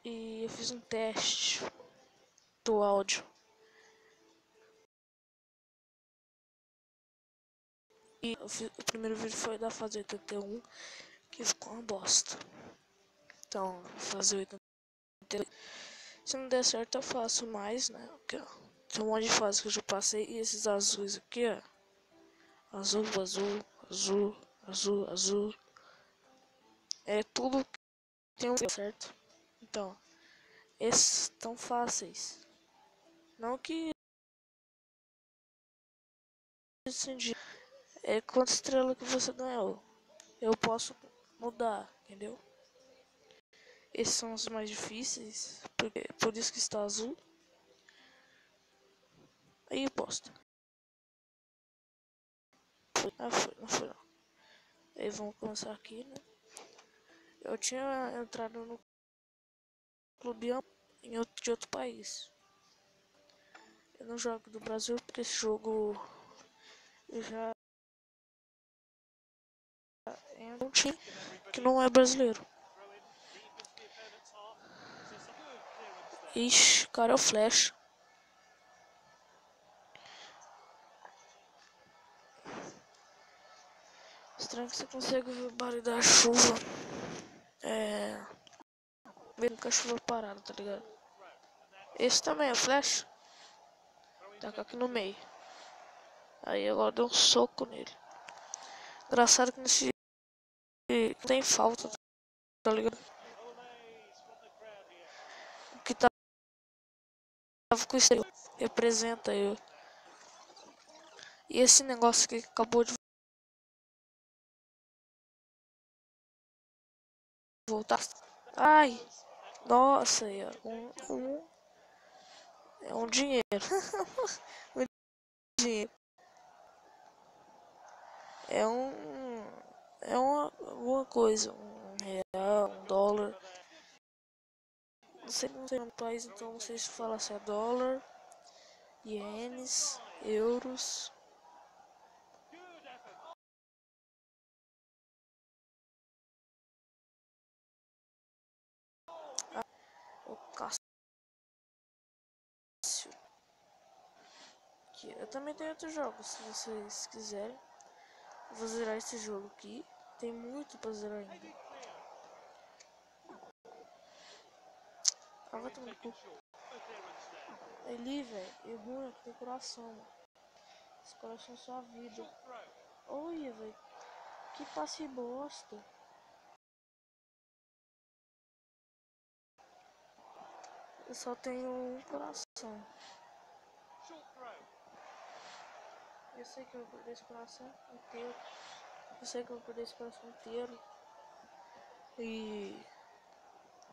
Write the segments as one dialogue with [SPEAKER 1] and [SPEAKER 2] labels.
[SPEAKER 1] e eu fiz um teste do áudio. E o primeiro vídeo foi da fase 81, que ficou uma bosta. Então, fase 82. Se não der certo, eu faço mais, né? Aqui, ó. Tem um monte de fase que eu já passei. E esses azuis aqui, ó. Azul, azul, azul, azul, azul. É tudo que tem um certo. Então, esses tão fáceis. Não que é quanta estrela que você ganhou. Eu posso mudar, entendeu? Esses são os mais difíceis, por isso que está azul. Aí eu posto. Não foi não. Aí vamos começar aqui, né? Eu tinha entrado no clube de outro país. Eu não jogo do Brasil porque esse jogo já é um time que não é brasileiro. Ixi, cara, é o Flash. Estranho que você consegue ver o barulho da chuva. Vendo com a chuva parada, tá ligado? Esse também é o Flash. Tá aqui no meio. Aí agora deu um soco nele. Engraçado que nesse não tem falta, tá ligado? O que tava com isso aí representa eu. E esse negócio aqui que acabou de voltar. Ai, nossa, aí, ó. É um dinheiro. Um dinheiro. É um. É alguma coisa. R$1, $1. Não sei no país, então não sei se fala se é dólar, ienes, euros. O Cássio. Eu também tenho outros jogos, se vocês quiserem. Vou zerar esse jogo aqui. Tem muito pra zerar ainda. Ah, vai tomar no cu. Ali, velho, é ruim, que tem coração, mano. Esse coração é sua vida. Olha, velho, que passe bosta. Eu só tenho um coração. Eu sei que eu vou perder esse coração inteiro. Eu sei que eu vou perder esse coração inteiro. E...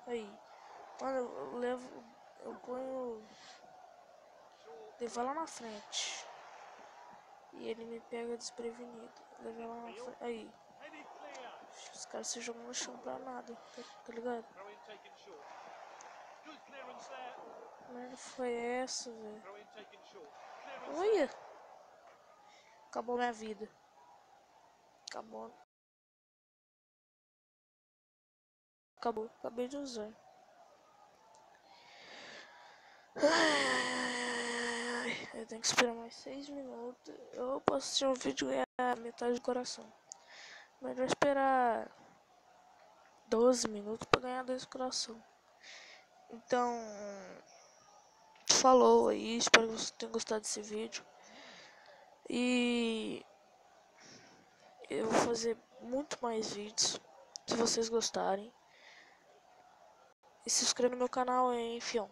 [SPEAKER 1] aí. Mano, eu levo... eu ponho... levar lá na frente. E ele me pega desprevenido. Levar lá na frente. Aí. Os caras se jogam no chão pra nada. Tá ligado? Que merda foi essa, velho? Olha! Acabou minha vida. Acabou. Acabou. Acabei de usar. Eu tenho que esperar mais 6 minutos. Eu posso assistir um vídeo e ganhar metade do coração. Melhor esperar 12 minutos pra ganhar 2 coração. Então, falou aí. Espero que vocês tenham gostado desse vídeo. E eu vou fazer muito mais vídeos, se vocês gostarem. E se inscreva no meu canal, hein, fião.